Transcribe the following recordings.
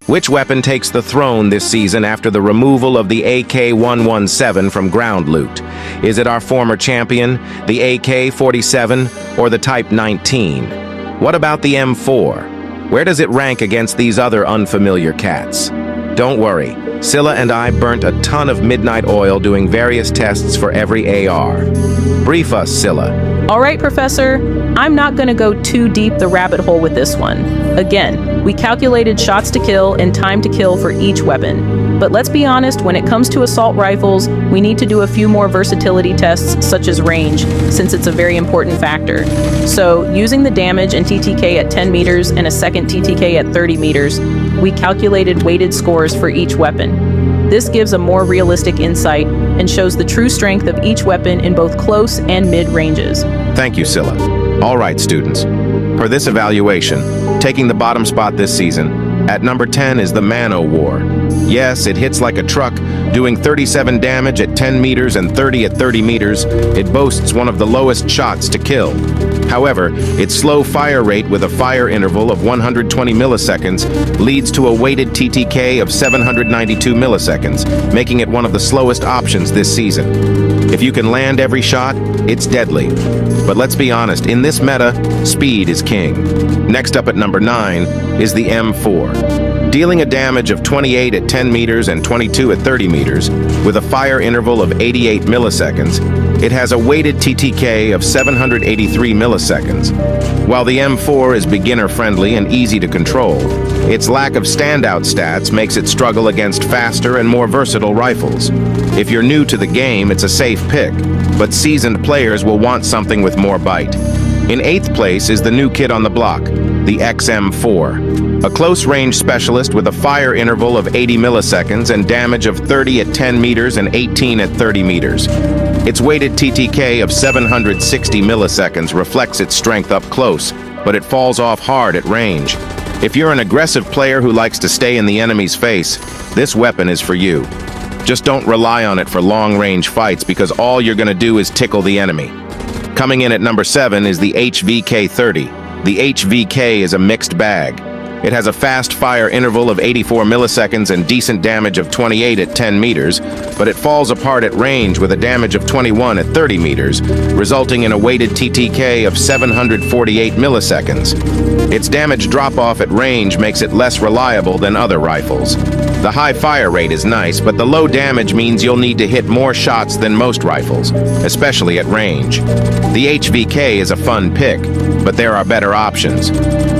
Which weapon takes the throne this season after the removal of the AK-117 from ground loot? Is it our former champion, the AK-47, or the Type 19? What about the M4? Where does it rank against these other unfamiliar cats? Don't worry, Scylla and I burnt a ton of midnight oil doing various tests for every AR. Brief us, Scylla. All right, Professor, I'm not going to go too deep the rabbit hole with this one. Again, we calculated shots to kill and time to kill for each weapon. But let's be honest, when it comes to assault rifles, we need to do a few more versatility tests, such as range, since it's a very important factor. So, using the damage and TTK at 10 meters and a second TTK at 30 meters, we calculated weighted scores for each weapon. This gives a more realistic insight and shows the true strength of each weapon in both close and mid ranges. Thank you, Scylla. All right, students. Per this evaluation, taking the bottom spot this season, at number 10 is the Man-O-War. Yes, it hits like a truck, doing 37 damage at 10 meters and 30 at 30 meters. It boasts one of the lowest shots to kill. However, its slow fire rate with a fire interval of 120 milliseconds leads to a weighted TTK of 792 milliseconds, making it one of the slowest options this season. If you can land every shot, it's deadly. But let's be honest, in this meta, speed is king. Next up at number 9 is the M4. Dealing a damage of 28 at 10 meters and 22 at 30 meters, with a fire interval of 88 milliseconds, it has a weighted TTK of 783 milliseconds. While the M4 is beginner-friendly and easy to control, its lack of standout stats makes it struggle against faster and more versatile rifles. If you're new to the game, it's a safe pick, but seasoned players will want something with more bite. In 8th place is the new kid on the block, the XM4, a close-range specialist with a fire interval of 80 milliseconds and damage of 30 at 10 meters and 18 at 30 meters. Its weighted TTK of 760 milliseconds reflects its strength up close, but it falls off hard at range. If you're an aggressive player who likes to stay in the enemy's face, this weapon is for you. Just don't rely on it for long-range fights because all you're gonna do is tickle the enemy. Coming in at number 7 is the HVK-30. The HVK is a mixed bag. It has a fast fire interval of 84 milliseconds and decent damage of 28 at 10 meters, but it falls apart at range with a damage of 21 at 30 meters, resulting in a weighted TTK of 748 milliseconds. Its damage drop-off at range makes it less reliable than other rifles. The high fire rate is nice, but the low damage means you'll need to hit more shots than most rifles, especially at range. The HVK is a fun pick, but there are better options.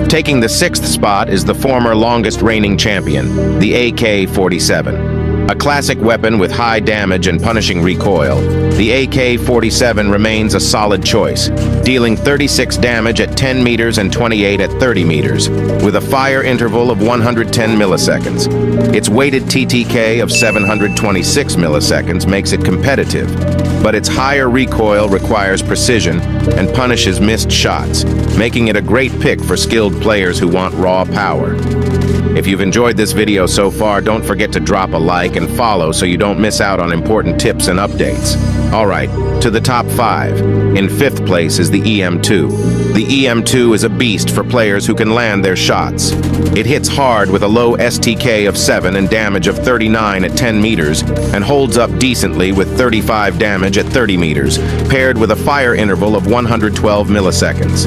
Taking the 6th spot is the former longest reigning champion, the AK-47. A classic weapon with high damage and punishing recoil, the AK-47 remains a solid choice, dealing 36 damage at 10 meters and 28 at 30 meters, with a fire interval of 110 milliseconds. Its weighted TTK of 726 milliseconds makes it competitive, but its higher recoil requires precision and punishes missed shots, making it a great pick for skilled players who want raw power. If you've enjoyed this video so far, don't forget to drop a like and follow so you don't miss out on important tips and updates. Alright, to the top 5. In 5th place is the EM2. The EM2 is a beast for players who can land their shots. It hits hard with a low STK of 7 and damage of 39 at 10 meters, and holds up decently with 35 damage at 30 meters, paired with a fire interval of 112 milliseconds.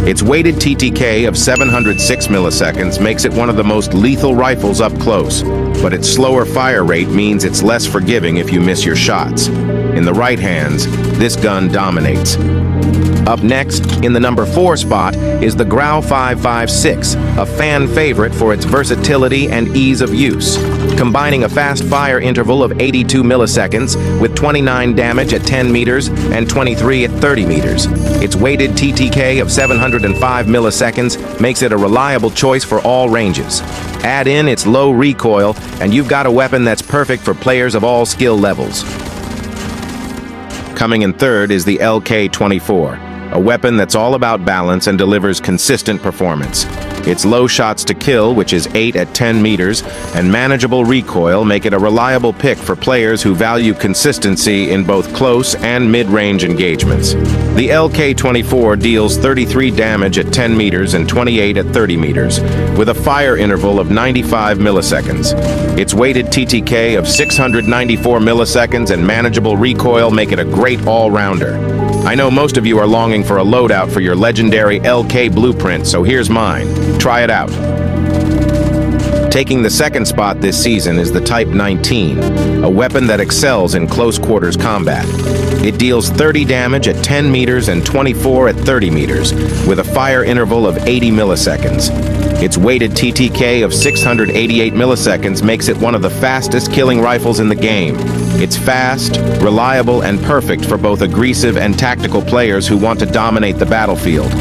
Its weighted TTK of 706 milliseconds makes it one of the most lethal rifles up close, but its slower fire rate means it's less forgiving if you miss your shots. In the right hands, this gun dominates. Up next, in the number 4 spot, is the Grau 556, a fan favorite for its versatility and ease of use. Combining a fast fire interval of 82 milliseconds with 29 damage at 10 meters and 23 at 30 meters. Its weighted TTK of 705 milliseconds makes it a reliable choice for all ranges. Add in its low recoil, and you've got a weapon that's perfect for players of all skill levels. Coming in 3rd is the LK-24. a weapon that's all about balance and delivers consistent performance. Its low shots to kill, which is 8 at 10 meters, and manageable recoil make it a reliable pick for players who value consistency in both close and mid-range engagements. The LK-24 deals 33 damage at 10 meters and 28 at 30 meters, with a fire interval of 95 milliseconds. Its weighted TTK of 694 milliseconds and manageable recoil make it a great all-rounder. I know most of you are longing for a loadout for your legendary LK blueprint, so here's mine. Try it out. Taking the second spot this season is the Type 19, a weapon that excels in close quarters combat. It deals 30 damage at 10 meters and 24 at 30 meters, with a fire interval of 80 milliseconds. Its weighted TTK of 688 milliseconds makes it one of the fastest killing rifles in the game. It's fast, reliable, and perfect for both aggressive and tactical players who want to dominate the battlefield.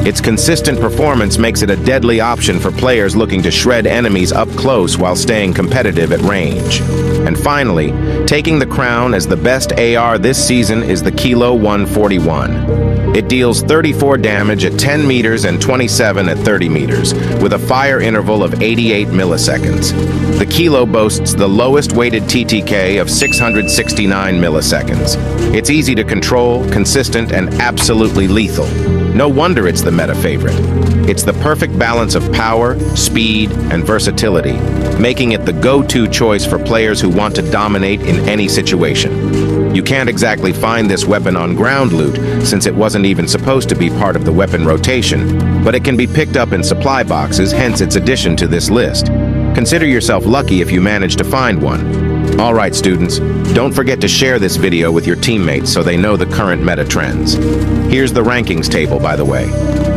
Its consistent performance makes it a deadly option for players looking to shred enemies up close while staying competitive at range. And finally, taking the crown as the best AR this season is the Kilo 141. It deals 34 damage at 10 meters and 27 at 30 meters, with a fire interval of 88 milliseconds. The Kilo boasts the lowest weighted TTK of 669 milliseconds. It's easy to control, consistent, and absolutely lethal. No wonder it's the meta favorite. It's the perfect balance of power, speed, and versatility, making it the go-to choice for players who want to dominate in any situation. You can't exactly find this weapon on ground loot, since it wasn't even supposed to be part of the weapon rotation, but it can be picked up in supply boxes, hence its addition to this list. Consider yourself lucky if you manage to find one. All right, students, don't forget to share this video with your teammates so they know the current meta trends. Here's the rankings table, by the way.